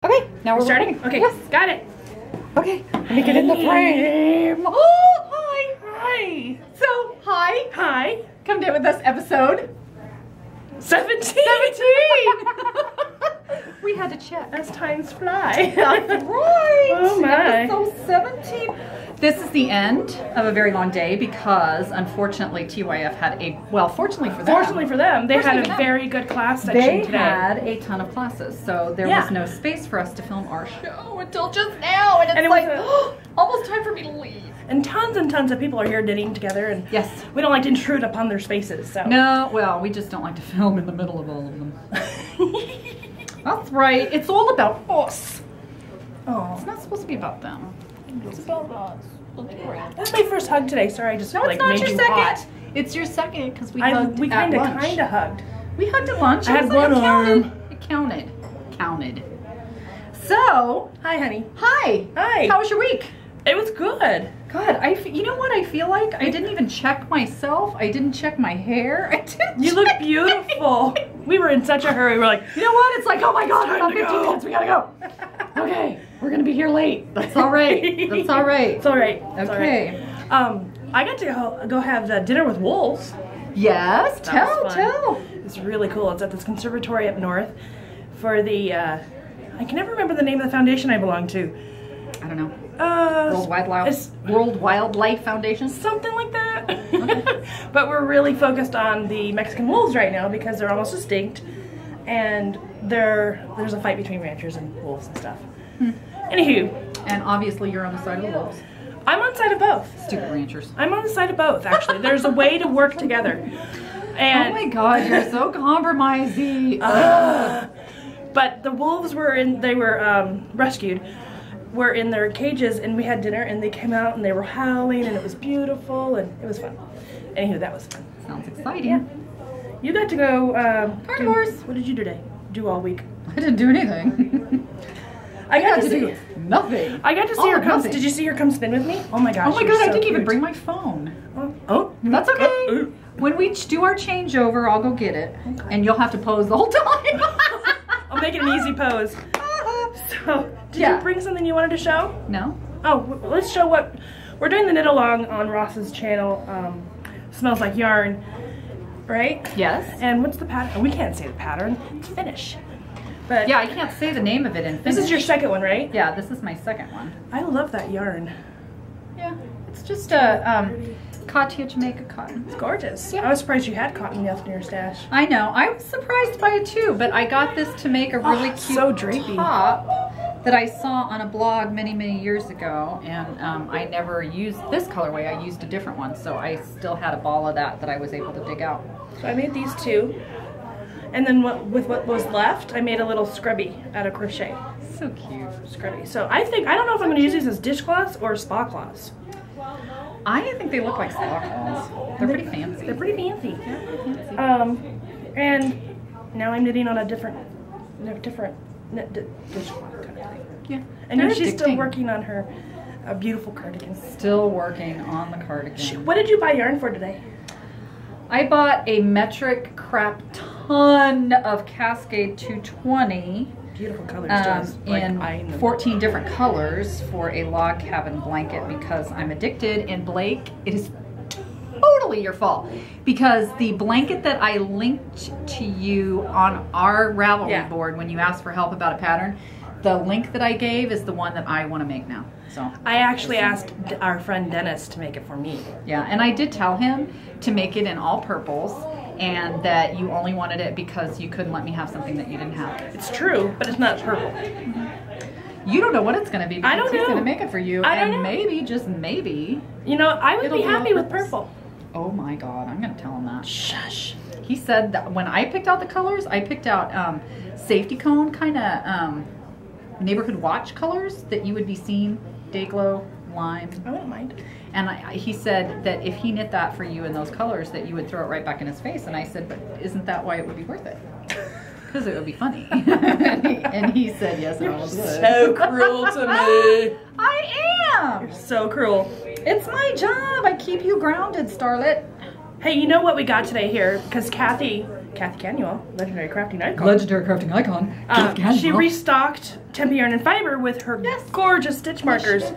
Okay, now we're starting? recording. Okay, Yes. got it. Okay, let me get in the frame. Oh, hi. Hi. So, hi. Hi. Come down with us, episode 17. We had to check. As times fly. That's right. Oh my. Episode 17. This is the end of a very long day because, unfortunately, TYF had a, well, fortunately for them. They had a very good class section They today. had a ton of classes, so there Yeah. was no space for us to film our show until just now, and it's it like, was almost time for me to leave. And tons of people are here knitting together, and Yes. we don't like to intrude upon their spaces. So No, well, we just don't like to film in the middle of all of them. That's right. It's all about us. Oh, It's not supposed to be about them. It's about us. That's great. that's my first hug today. Sorry, I just No, like it's not made your you second. hot. It's your second because we hugged We at lunch. kinda hugged. We hugged at lunch. I had It was like, one it counted. arm. It counted. So, Hi, honey. hi. Hi. How was your week? It was good. God, you know what I feel like? I didn't even check myself. I didn't check my hair. I didn't You look check beautiful. We were in such a hurry. We're like, You know what? It's like, oh my God, It's it's time not to 15 go. minutes. We gotta go. Okay, we're gonna be here late. That's all right. That's all right. It's all right. It's all Okay. right. I got to go have the dinner with wolves. Yes. That was fun. Tell. It's really cool. It's at this conservatory up north for the, I can never remember the name of the foundation I belong to. I don't know. It's World Wildlife Foundation. something like that. But we're really focused on the Mexican wolves right now because they're almost extinct, and there's a fight between ranchers and wolves and stuff. Anywho, And obviously, you're on the side of the wolves. I'm on the side of both. Stupid ranchers. I'm on the side of both, actually. There's a way to work together. And Oh my God, you're so compromising. but the wolves were rescued, were in their cages, and we had dinner, and they came out and they were howling, and it was beautiful, and it was fun. Anywho, that was fun. Sounds exciting. Yeah. You got to go Carnivores. What did you do all week? I didn't do anything. I got to do nothing. I got to see All her or come. nothing. Did you see her come spin with me? Oh my gosh. Oh my she God, was I so didn't even cute. bring my phone. Oh, That's okay. When we do our changeover, I'll go get it. And you'll have to pose the whole time. I'll make it an easy pose. So, did Yeah. you bring something you wanted to show? No? Oh, let's show what we're doing. The knit along on Ross's channel. Smells like yarn, right? Yes. And what's the pattern? We can't say the pattern. It's finish. But Yeah, I can't say the name of it in this is your Finnish. second one, right? Yeah, this is my second one. I love that yarn. Yeah, it's just a cottage Jamaica cotton. It's gorgeous. Yeah. I was surprised you had cotton left in your stash. I know. I was surprised by it too, but I got this to make a really cute so drapey. top that I saw on a blog many years ago, and I never used this colorway. I used a different one, so I still had a ball of that I was able to dig out. So I made these two. And then with what was left, I made a little scrubby out of crochet. So cute. Scrubby. So I don't know if I'm going to use these as dishcloths or spa cloths. I think they look like spa cloths. They're pretty fancy. They're pretty fancy. Yeah, they're fancy. And now I'm knitting on a different dishcloth kind of thing. Yeah. And They're she's still addicting. working on her beautiful cardigan. Still working on the cardigan. What did you buy yarn for today? I bought a metric crap ton of Cascade 220 Beautiful colors, Jess. in 14 different colors for a log cabin blanket because I'm addicted. And Blake, it is totally your fault because the blanket that I linked to you on our Ravelry board when you asked for help about a pattern, the link that I gave is the one that I want to make now. So I actually asked our friend Dennis to make it for me. yeah, and I did tell him to make it in all purples and that you only wanted it because you couldn't let me have something that you didn't have. It's true, but it's not purple. You don't know what it's going to be because I don't he's know. going to make it for you. I don't and know. maybe, just maybe. You know, I would It'll be be all happy with purples. purple. Oh my God, I'm going to tell him that. Shush. He said that when I picked out the colors, I picked out safety cone kind of neighborhood watch colors that you would be seeing. Day glow, lime. I wouldn't mind. And he said that if he knit that for you in those colors, that you would throw it right back in his face. And I said, but isn't that why it would be worth it? Because it would be funny. and he said, yes, it always would. So cruel to me. I am. You're so cruel. It's my job. I keep you grounded, starlet. Hey, you know what we got today here? Because Kathy Kathy Canuel, legendary crafting icon. Legendary crafting icon. She restocked Tempe Yarn and Fiber with her gorgeous stitch markers.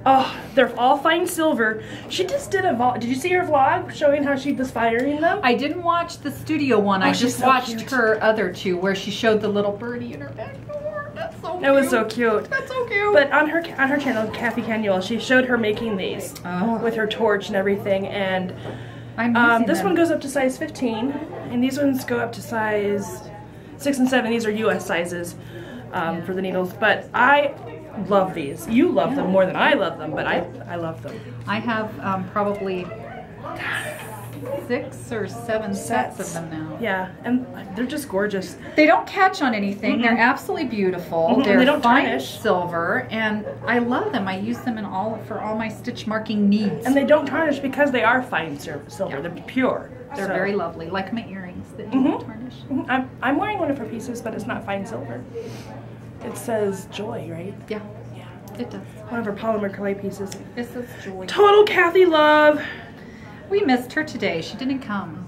Oh, they're all fine silver. She just did a vlog. Did you see her vlog showing how she was firing them? I didn't watch the studio one. I just watched her other two where she showed the little birdie in her back door. That's so cute. It was so cute. That's so cute. But on her channel, Kathy Canuel, she showed her making these with her torch and everything. And this one goes up to size 15, and these ones go up to size 6 and 7. These are US sizes for the needles. But I love these. You love them more than I love them, but I love them. I have probably 6 or 7 sets of them now. Yeah, and they're just gorgeous. They don't catch on anything. They're absolutely beautiful. They don't fine tarnish. Silver, and I love them. I use them for all my stitch marking needs. And they don't tarnish because they are fine silver. Yeah. They're pure. They're very lovely, like my earrings that don't tarnish. I'm wearing one of her pieces, but it's not fine silver. It says joy, right? Yeah. Yeah. It does. One of her polymer clay pieces. It says joy. Total Kathy love. We missed her today. She didn't come.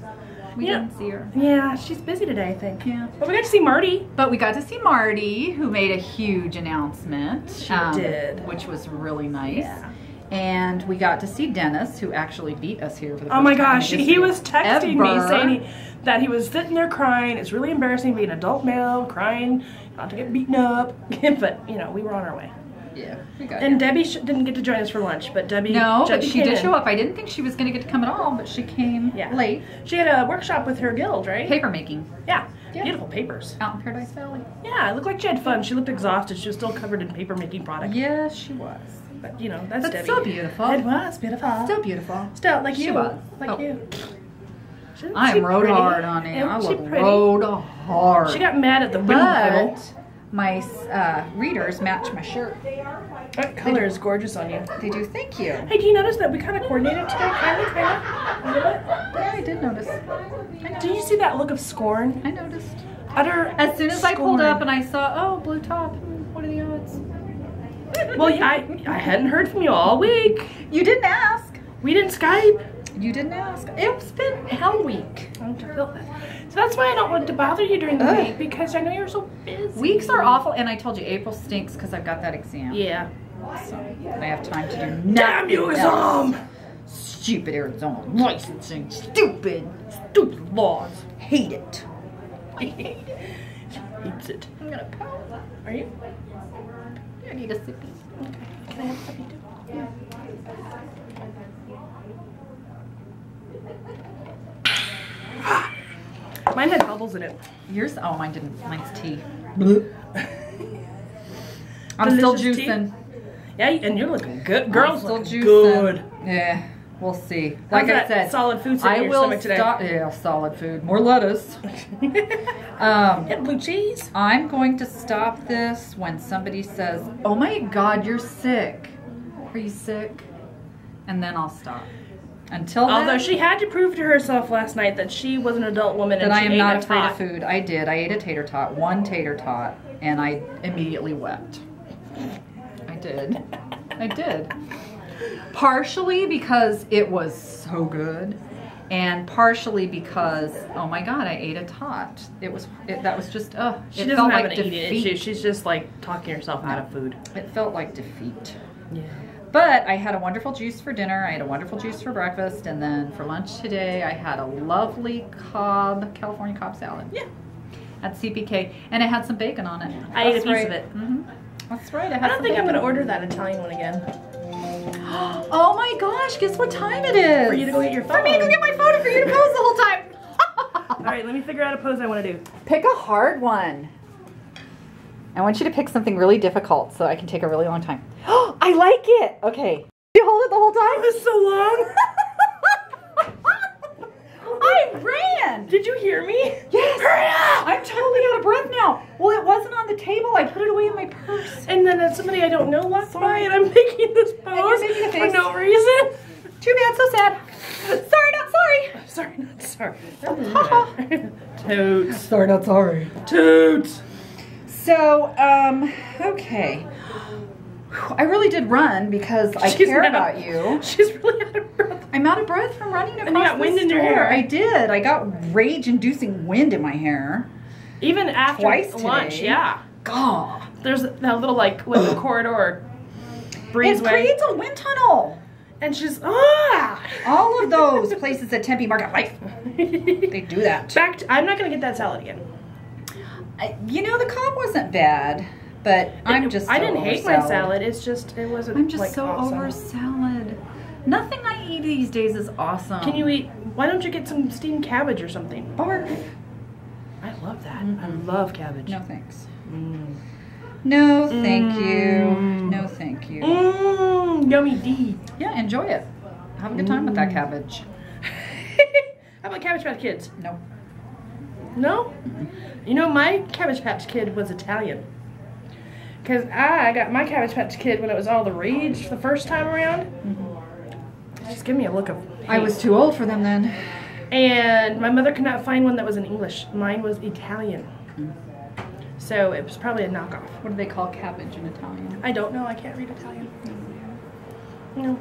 We didn't see her. Yeah, she's busy today, I think. Yeah. But we got to see Marty. But we got to see Marty, who made a huge announcement. She did. Which was really nice. Yeah. And we got to see Dennis, who actually beat us here for the first time. Oh my gosh, he was texting me saying that he was sitting there crying. It's really embarrassing being an adult male, crying, not to get beaten up. But, you know, we were on our way. Yeah, we got And Debbie didn't get to join us for lunch, but Debbie she did show up. I didn't think she was going to get to come at all, but she came late. She had a workshop with her guild, right? Paper making. Yeah. Beautiful papers. Out in Paradise Valley. Yeah, it looked like she had fun. She looked exhausted. She was still covered in paper making product. Yes, she was. But, you know, that's Debbie. So beautiful. It was beautiful. Still beautiful. Still, like she you. was. Like you. I am rode hard on it. I look rode hard. She got mad at the wind. My readers match my shirt. That color is gorgeous on you. They do. Thank you. Hey, do you notice that we kind of coordinated today? Kind of? Yeah, I did notice. Did you see that look of scorn? I noticed. Utter As soon as I pulled up and I saw, oh, blue top. What are the odds? Well, I hadn't heard from you all week. You didn't ask. We didn't Skype. You didn't ask. It's been hell week. So that's why I don't want to bother you during the week, because I know you're so busy. Weeks are awful, and I told you April stinks because I've got that exam. Yeah. So I have time to do nothing. Damn you, exam! Stupid Arizona licensing. Stupid laws. Hate it. I hate it. She hates it. I'm gonna pout. Are you? I need a sippy. Okay. Can I have a sippy too? Yeah. Mine had bubbles in it. Yours? Oh, mine didn't. Mine's tea. I'm still juicing. Tea? Yeah, and you're looking good. Girls still looking juicing. good. Yeah, we'll see. Like I said, solid food in your stomach today. Yeah, solid food. More lettuce. And blue cheese. I'm going to stop this when somebody says, "Oh my God, you're sick. Are you sick?" And then I'll stop. Until then, although she had to prove to herself last night that she was an adult woman and that she I am ate not a afraid tot. of food. I did. I ate a tater tot, one tater tot, and I immediately wept. I did. I did. Partially because it was so good, and partially because, oh my God, I ate a tot. That was just, She doesn't have an eating issue. She's just like talking herself out of food. It felt like defeat. Yeah. But I had a wonderful juice for dinner. I had a wonderful juice for breakfast. And then for lunch today, I had a lovely California Cobb salad. Yeah. At CPK. And it had some bacon on it. I ate a piece of it. Mm-hmm. That's right. I don't think I'm going to order that Italian one again. Oh my gosh, guess what time it is? For you to go get your phone. For me to go get my phone and for you to pose the whole time. All right, let me figure out a pose I want to do. Pick a hard one. I want you to pick something really difficult so I can take a really long time. Oh, I like it. Okay. You hold it the whole time? It was so long. I ran. Did you hear me? Yes. Hurry up. I'm totally out of breath now. Well, it wasn't on the table. I put it away in my purse. And then somebody I don't know walked by and I'm making this pose for no reason. Too bad, so sad. Sorry, not sorry. Sorry, not sorry. Toots. Sorry, not sorry. Toots. So, okay. I really did run because I care about you. She's really out of breath. I'm out of breath from running across And you got wind in your hair. I did. I got rage-inducing wind in my hair. Even after Twice lunch, today. yeah. God. There's that little like with the corridor breezeway. It creates a wind tunnel. And she's All of those places at Tempe Market Life, they do that. I'm not gonna get that salad again. You know, the Cobb wasn't bad, but I didn't hate my salad. It's just it wasn't. I'm just like, so awesome. over salad. Nothing I eat these days is awesome. Can you eat? Why don't you get some steamed cabbage or something? Barf. I love that. I love cabbage. No thanks. No thank you. No thank you. Yummy D. Yeah, enjoy it. Have a good time with that cabbage. How about Cabbage Patch Kids? No. No? You know, my Cabbage Patch Kid was Italian. Because I got my Cabbage Patch Kid when it was all the rage the first time around. Just give me a look of hate. I was too old for them then. And my mother could not find one that was in English. Mine was Italian. So it was probably a knockoff. What do they call cabbage in Italian? I don't know. I can't read Italian. No.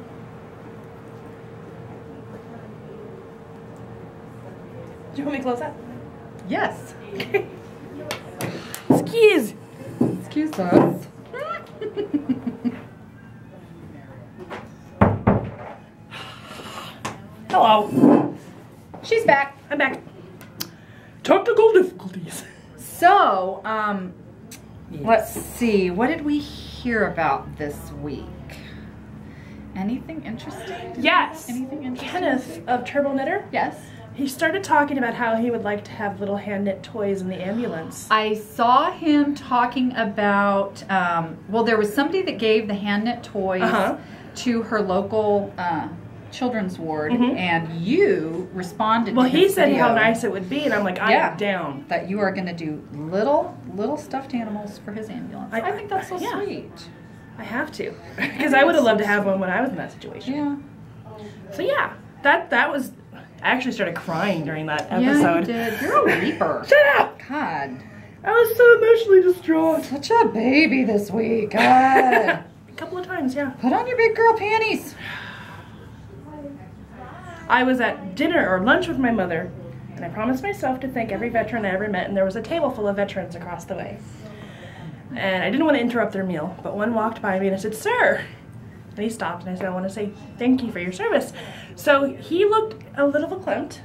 Do you want me to close that? Yes. Excuse. Excuse us. Hello. She's back. I'm back. Technical difficulties. So, let's see. What did we hear about this week? Anything interesting? Yes. Anything interesting? Kenneth of Turbo Knitter. Yes. He started talking about how he would like to have little hand knit toys in the ambulance. I saw him talking about, well, there was somebody that gave the hand knit toys to her local children's ward, and you responded well, to his he said video how nice it would be, and I'm like, I'm down. That you are going to do little stuffed animals for his ambulance. I think that's so sweet. I have to, because I would have loved to have one when I was in that situation. Yeah. So yeah, that was. I actually started crying during that episode. Yeah, you did. You're a weeper. Shut up! God. I was so emotionally distraught. Such a baby this week. God. A couple of times, yeah. Put on your big girl panties. I was at dinner or lunch with my mother, and I promised myself to thank every veteran I ever met, and there was a table full of veterans across the way. And I didn't want to interrupt their meal, but one walked by me and I said, "Sir." And he stopped and I said, "I want to say thank you for your service." So he looked a little verklempt,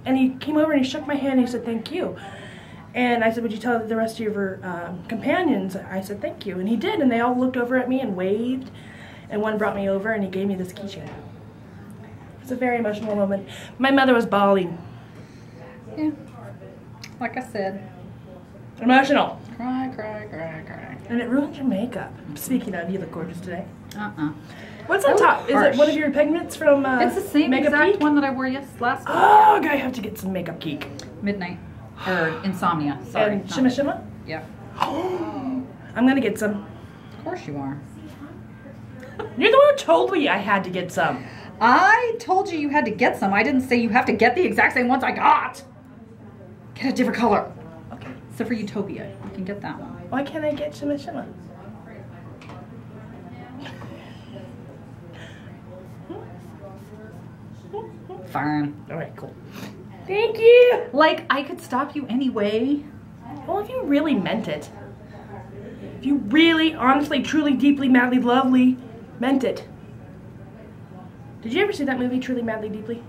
and he came over and he shook my hand and he said, "Thank you." And I said, "Would you tell the rest of your companions?" I said, "Thank you." And he did, and they all looked over at me and waved, and one brought me over and he gave me this keychain. It was a very emotional moment. My mother was bawling. Yeah. Like I said. Emotional. Cry, cry, cry, cry. And it ruined your makeup. Speaking of, you look gorgeous today. What's on That top? was Is it one of your pigments from It's the same Makeup exact Geek? one that I wore last week. Oh, I have to get some Makeup Geek. Midnight. Or Insomnia. Sorry. And Shimma Shimma? Yeah. I'm gonna get some. Of course you are. You're the one who told me I had to get some. I told you had to get some. I didn't say you have to get the exact same ones I got. Get a different color. Okay. Except for Utopia. You can get that one. Why can't I get Shimma Shimma? Fine. Alright, cool. Thank you! Like, I could stop you anyway. Well, if you really meant it. If you really, honestly, truly, deeply, madly, lovely meant it. Did you ever see that movie, Truly, Madly, Deeply?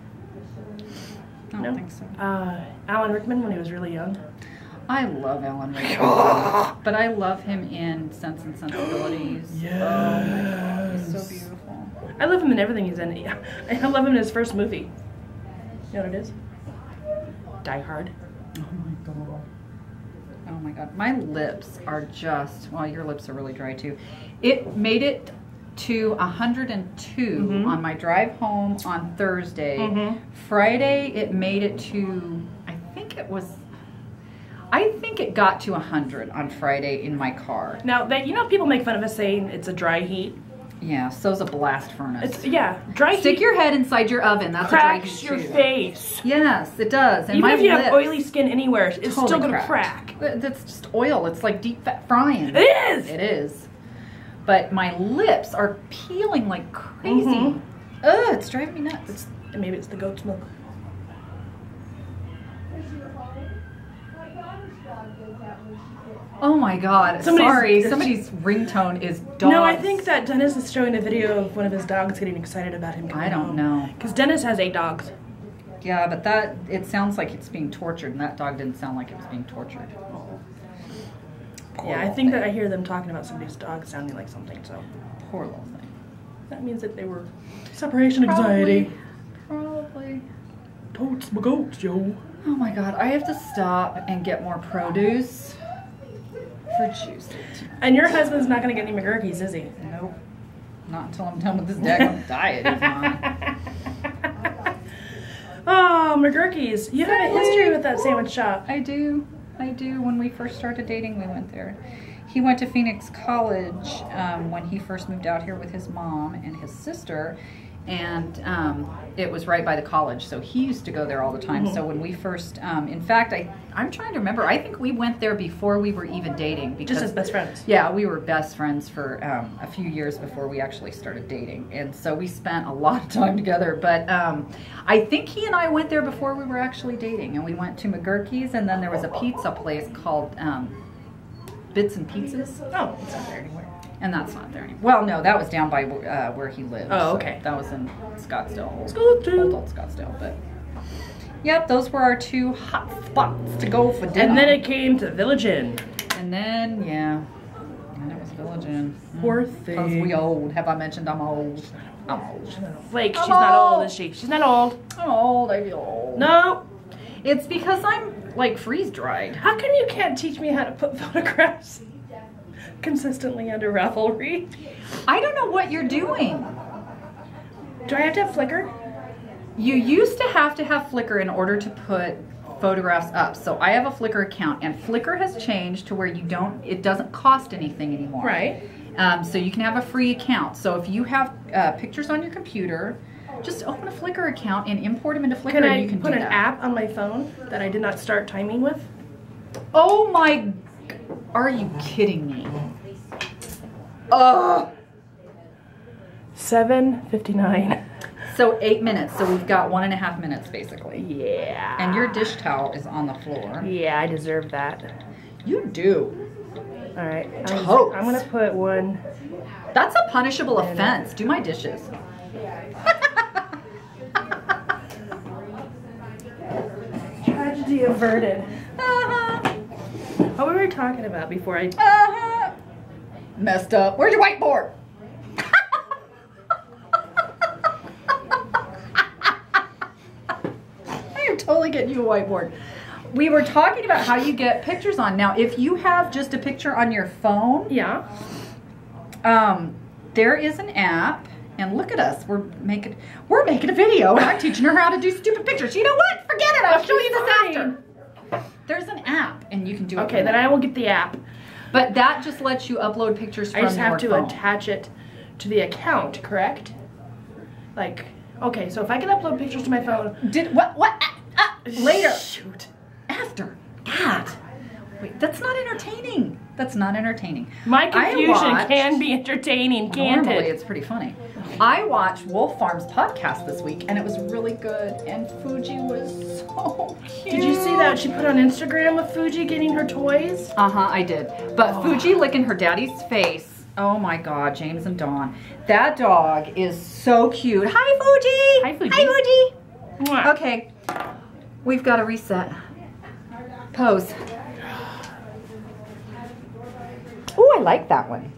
I don't think so. Alan Rickman when he was really young. I love Alan Rickman. But I love him in Sense and Sensibilities. Yes. Oh my god, he's so beautiful. I love him in everything he's in. I love him in his first movie. You know what it is? Die Hard. Oh my god. Oh my god. My lips are just, well, your lips are really dry too. It made it to 102 on my drive home on Thursday. Friday, it made it to, I think it got to 100 on Friday in my car. Now, that you know, people make fun of us saying it's a dry heat. Yeah, so's a blast furnace. It's, yeah, dry heat. Stick your head inside your oven. That's a dry heat cracks your too. face. Yes, it does. And Even my if you lips, have oily skin anywhere, it's totally still going to cracked. crack. That's just oil. It's like deep fat frying. It is! It is. But my lips are peeling like crazy. Ugh, it's driving me nuts. And maybe it's the goat's milk. Oh my God! Sorry, somebody's ringtone is dogs. No, I think that Dennis is showing a video of one of his dogs getting excited about him coming home. I don't know. Because Dennis has 8 dogs. Yeah, but it sounds like it's being tortured, and that dog didn't sound like it was being tortured. Yeah, I think that I hear them talking about somebody's dog sounding like something, so. Poor little thing. That means that they were separation anxiety. Probably. Totes my goats, Joe. Oh my God, I have to stop and get more produce for juice. And your husband's not going to get any McGurkies, is he? Nope. Not until I'm done with this daggone diet. He's not. Oh, McGurkies. You have a history with that sandwich shop. I do. When we first started dating, we went there. He went to Phoenix College when he first moved out here with his mom and his sister. And it was right by the college, so he used to go there all the time. So when we first, in fact, I'm trying to remember, I think we went there before we were even dating. Because, just as best friends? Yeah, we were best friends for a few years before we actually started dating. And so we spent a lot of time together. But I think he and I went there before we were actually dating. And we went to McGurky's, and then there was a pizza place called Bits and Pizzas. Oh, it's not there anymore. And that's not there anymore. Well, no, that was down by where he lived. Oh, okay. So that was in Scottsdale. Old Scottsdale. But, yep, those were our 2 hot spots to go for dinner. And then it came to Village Inn. And then, yeah. And it was Village Inn. Poor thing. Because we old. Have I mentioned I'm old? I'm old. Flake, she's not old, is she? She's not old. I'm old. I feel old. No. It's because I'm, like, freeze-dried. How come you can't teach me how to put photographs consistently under Ravelry? I don't know what you're doing. Do I have to have Flickr? You used to have Flickr in order to put photographs up. So I have a Flickr account, and Flickr has changed to where it doesn't cost anything anymore. Right. So you can have a free account. So if you have pictures on your computer, just open a Flickr account and import them into Flickr. Can and you can put do an app on my phone that I did not start timing with? Oh my, are you kidding me? Oh. 7:59. So 8 minutes. So we've got 1.5 minutes basically. Yeah. And your dish towel is on the floor. Yeah, I deserve that. You do. All right. Totes. I'm gonna put one. That's a punishable offense. Do my dishes. Tragedy averted. What were we talking about before I... Messed up. Where's your whiteboard? I am totally getting you a whiteboard. We were talking about how you get pictures on. Now, if you have just a picture on your phone, yeah, there is an app, and look at us. We're making a video, and I'm teaching her how to do stupid pictures. You know what? Forget it. I'll show you this after. There's an app, and you can do it. Okay, then I will get the app. But that just lets you upload pictures from your phone. I just have to attach it to the account, correct? Like, okay, so if I can upload pictures to my phone... What? Later. Shoot. After. God. Wait, that's not entertaining. That's not entertaining. My confusion can be entertaining, can't normally it? It's pretty funny. I watched Wolf Farm's podcast this week, and it was really good, and Fuji was so cute. Did you see that she put on Instagram of Fuji getting her toys? I did. But Fuji licking her daddy's face. Oh my God, James and Dawn. That dog is so cute. Hi, Fuji. Hi, Fuji. Hi, Fuji. Mwah. Okay, we've got to reset. Pose. Oh, I like that one.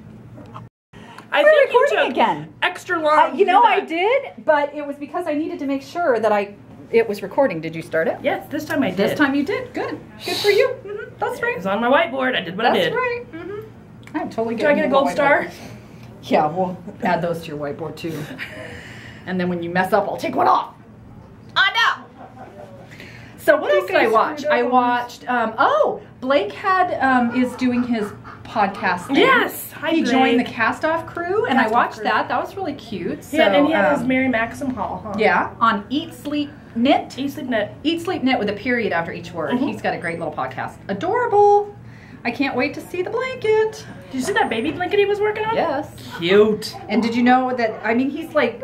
I We're think recording you took again. Extra long. You know, I did, but it was because I needed to make sure that it was recording. Did you start it? Yes, this time I did. This time you did. Good. Good for you. That's right. It was on my whiteboard. I did what I did. That's right. I'm totally good. Do I get a gold star? Yeah, we'll add those to your whiteboard too. And then when you mess up, I'll take one off. I know. So what else did I watch? I watched, Blake is doing his podcast thing. Yes. Hi, he Blake. joined the Cast-Off crew, and I watched that. That was really cute. So, yeah, and he had his Mary Maxim Hall, huh? Yeah, on Eat, Sleep, Knit. Eat, Sleep, Knit. Eat, Sleep, Knit with a period after each word. He's got a great little podcast. Adorable. I can't wait to see the blanket. Did you see that baby blanket he was working on? Yes. Cute. And did you know that, I mean, he's like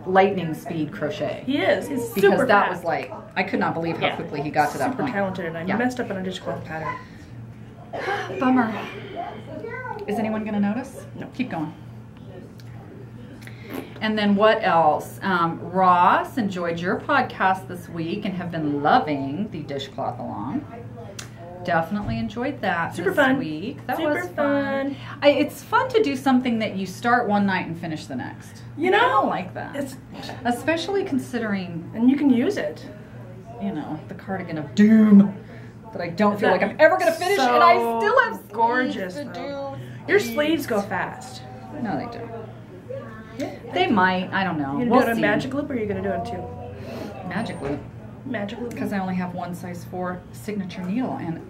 lightning speed crochet. He is. He's Because super that fast. was like, I could not believe how quickly he got to that Super point. talented, and I messed up on a dishcloth pattern. Bummer. Is anyone going to notice? No. Keep going. And then what else? Ross enjoyed your podcast this week and have been loving the dishcloth along. Definitely enjoyed that Super this fun. week. That Super was fun. It's fun to do something that you start one night and finish the next. You know? I don't like that. It's, especially considering, and you can use it. you know, the cardigan of doom that I don't feel like I'm ever going to finish, and I still have sleeves gorgeous to do. Your sleeves go fast. No, they do. They might. I don't know. You're We'll gonna do it see. on magic loop, or you're gonna do it too? Magic loop. Magic loop. Because I only have one size 4 signature needle, and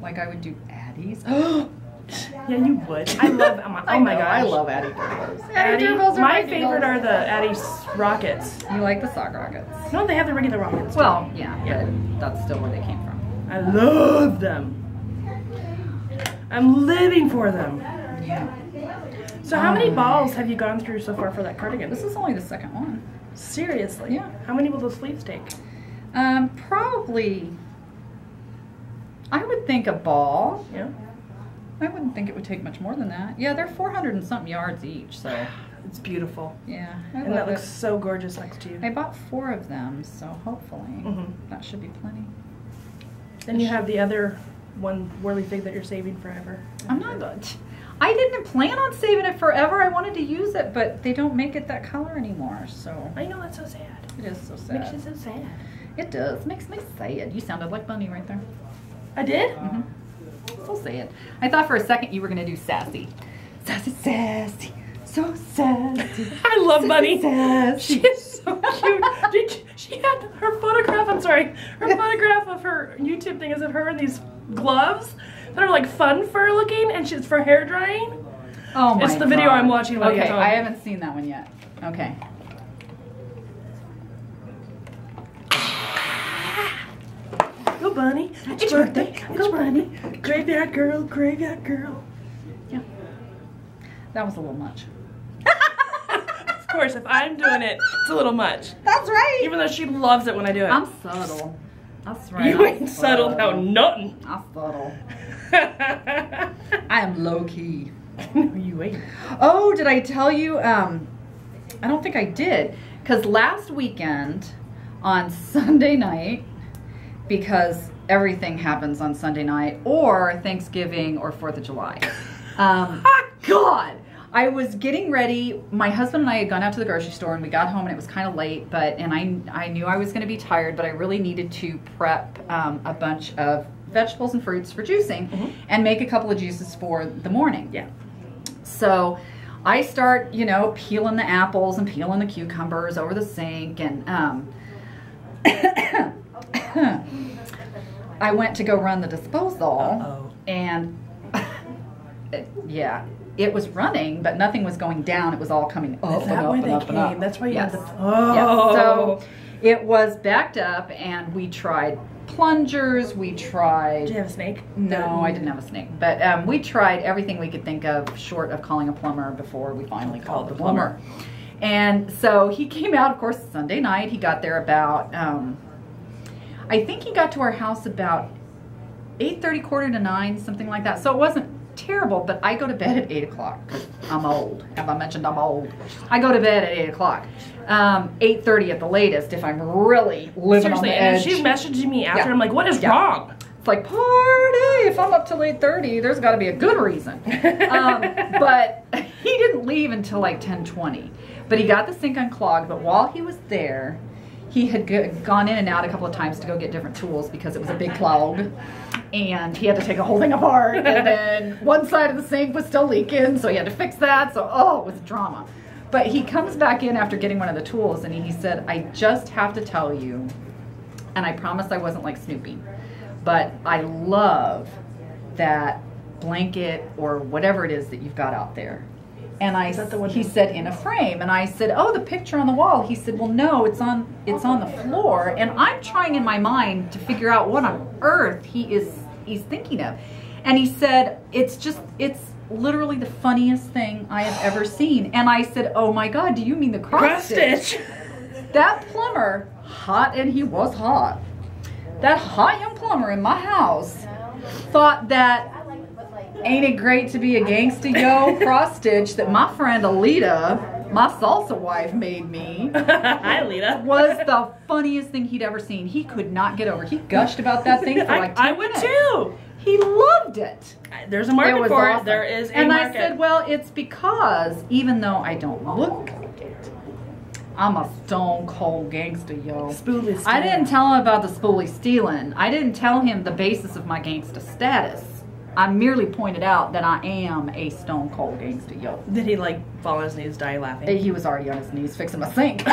like I would do Addie's. Yeah, you would. I love. Oh my gosh. I love Addie Turbos. Addie, Turbos are my needles. favorite are the Addie rockets. You like the sock rockets? No, they have the regular rockets. Well, yeah, but that's still where they came from. I love them. I'm living for them. Yeah. So how many balls have you gone through so far for that cardigan? This is only the second one. Seriously? Yeah. How many will those sleeves take? Probably, I would think a ball. Yeah. I wouldn't think it would take much more than that. Yeah, they're 400 and something yards each, so. It's beautiful. Yeah, And that looks so gorgeous next to you. I bought 4 of them, so hopefully that should be plenty. Then you have the other one whirly fig that you're saving forever. I'm not. I didn't plan on saving it forever. I wanted to use it, but they don't make it that color anymore. So I know, that's so sad. it is so sad. Makes you so sad. It does. Makes me sad. You sounded like Bunny right there. I did? So sad. I thought for a second you were gonna do sassy. Sassy, sassy, so sassy. I love Bunny. Sassy. She's so cute. She had her photograph, I'm sorry, her photograph of her YouTube thing is of her in these gloves that are like fun fur looking, and she's for hair drying. Oh my It's the video God. I'm watching when I Okay, get home. I haven't seen that one yet. Okay. Go Bunny, it's your birthday. Go Bunny. Graveyard girl, graveyard girl. Yeah. That was a little much. Of course, if I'm doing it, it's a little much. That's right. Even though she loves it when I do it. I'm subtle. That's right. You ain't subtle about nothing. I'm subtle. I am low key. No, you ain't. Oh, did I tell you? I don't think I did. Because last weekend on Sunday night, because everything happens on Sunday night, or Thanksgiving or 4th of July. God! I was getting ready. My husband and I had gone out to the grocery store and we got home and it was kind of late, and I knew I was going to be tired, but I really needed to prep a bunch of vegetables and fruits for juicing and make a couple of juices for the morning. Yeah. So I start, you know, peeling the apples and peeling the cucumbers over the sink, and I went to go run the disposal, and yeah, it was running, but nothing was going down. It was all coming up and up and up and up. That's why you had the... Yes. So it was backed up, and we tried plungers. We tried... Did you have a snake? No, I didn't have a snake. But we tried everything we could think of short of calling a plumber before we finally called the plumber. And so he came out, of course, Sunday night. He got there about... I think he got to our house about 8:30, quarter to 9, something like that. So it wasn't terrible, but I go to bed at 8 o'clock because I'm old. Have I mentioned I'm old? I go to bed at 8 o'clock. 8:30 at the latest if I'm really living on the edge. Seriously, and she messaged me after. I'm like, what is wrong? It's like, party! If I'm up till 8:30, there's got to be a good reason. But he didn't leave until like 10:20. But he got the sink unclogged, but while he was there, he had gone in and out a couple of times to go get different tools because it was a big clog. And he had to take the whole thing apart. And then one side of the sink was still leaking, so he had to fix that. So, oh, it was drama. But he comes back in after getting one of the tools, and he said, I just have to tell you, and I promise I wasn't like Snoopy, but I love that blanket or whatever it is that you've got out there. And he said, in a frame. And I said, oh, the picture on the wall. He said, well, no, it's on the floor. And I'm trying in my mind to figure out what on earth he's thinking of. And he said, it's literally the funniest thing I have ever seen. And I said, oh my God, do you mean the cross stitch? That plumber, hot, and he was hot. That hot young plumber in my house thought that ain't it great to be a gangsta yo cross stitch that my friend Alita, my salsa wife, made me. Hi, Alita. Was the funniest thing he'd ever seen. He could not get over. He gushed about that thing for like 10 minutes. I would too. He loved it. There's a market for awesome. it. There is a market. market. And I said, well, it's because even though I don't look like it, I'm a stone cold gangster, yo. Spoolie stealing. I didn't tell him about the spoolie stealing. I didn't tell him the basis of my gangster status. I merely pointed out that I am a stone cold gangster, yo. Did he like fall on his knees, die laughing? He was already on his knees fixing my sink.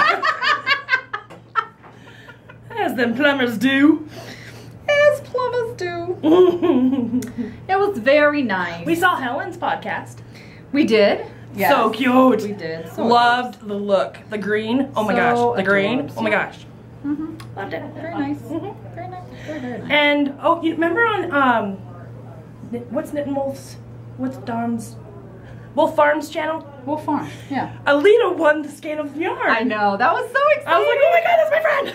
As them plumbers do. As plumbers do. It was very nice. We saw Helen's podcast. We did. Yes. So cute. We did. So loved the look. The green. Oh my gosh. The green. Oh my gosh. Loved it. Very nice. Very nice. Very, very nice. And oh, you remember on what's Knit and Wolf's? What's Dawn's? Wolf Farms channel? Wolf Farm. Yeah. Alita won the skein of yarn. I know. That was so exciting. I was like, oh my God, that's my friend.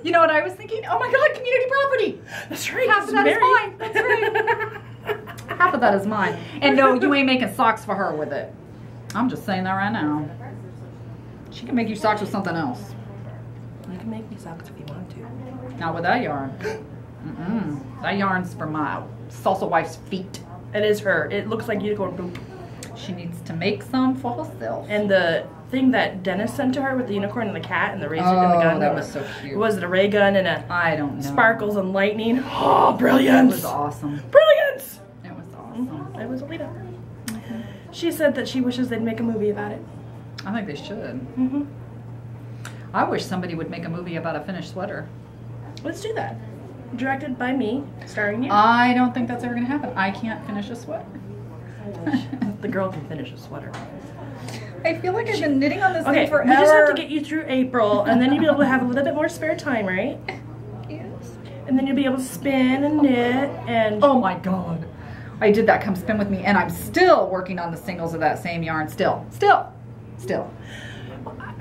You know what I was thinking? Oh my God, community property. That's right. Half of that is mine. That's right. Half of that is mine. And no, you ain't making socks for her with it. I'm just saying that right now. She can make you socks with something else. You can make me socks if you want to. Not with that yarn. That yarn's for my salsa wife's feet. It is her. It looks like unicorn poop. She needs to make some for herself. And the thing that Dennis sent to her with the unicorn and the cat and the razor and the gun. That was so cute. Was it a ray gun and a I don't know. Sparkles and lightning? Oh, brilliance! It was awesome. Brilliance! It was awesome. It was Alita. She said that she wishes they'd make a movie about it. I think they should. I wish somebody would make a movie about a finished sweater. Let's do that. Directed by me, starring you. I don't think that's ever going to happen. I can't finish a sweater. The girl can finish a sweater. I feel like I've been knitting on this thing forever. We just have to get you through April, and then you'll be able to have a little bit more spare time, right? Yes. And then you'll be able to spin and knit and... Oh my God. I did that Come Spin With Me, and I'm still working on the singles of that same yarn. Still.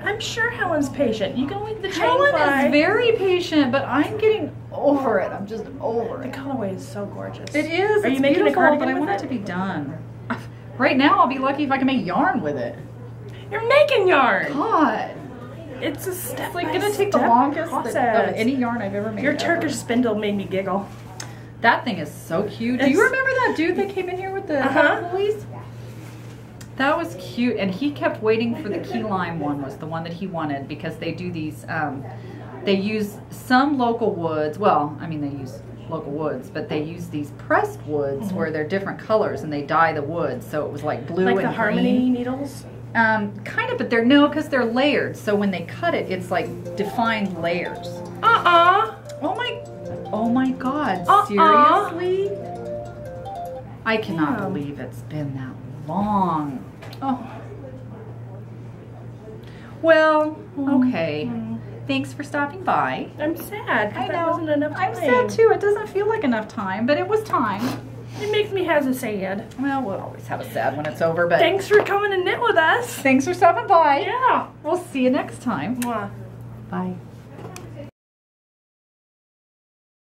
I'm sure Helen's patient. You can leave the chain Helen fly. is very patient, but I'm getting over it. I'm just over The it. colorway is so gorgeous. It is. Are It's you making beautiful, a cardigan but I with want it it? to be done. Right now, I'll be lucky if I can make yarn with it. You're making yarn. God. It's a step. It's like going to take the longest process. of any yarn I've ever made. Your Turkish spindle made me giggle. That thing is so cute. Do you remember that dude that came in here with the pulleys? That was cute, and he kept waiting for the key lime one was the one that he wanted because they do these, they use some local woods, well, I mean they use local woods, but they use these pressed woods where they're different colors and they dye the wood, so it was like blue and green. Like the Harmony needles? Kind of, but they're, no, because they're layered, so when they cut it, it's like defined layers. Oh my God, seriously? I cannot believe it's been that long. Oh. Well, okay. Thanks for stopping by. I'm sad. I That know. wasn't enough time. I'm sad too. It doesn't feel like enough time, but it was time. It makes me have a sad. Well, we'll always have a sad when it's over, but Thanks for coming to knit with us. thanks for stopping by. Yeah. We'll see you next time. Mwah. Bye.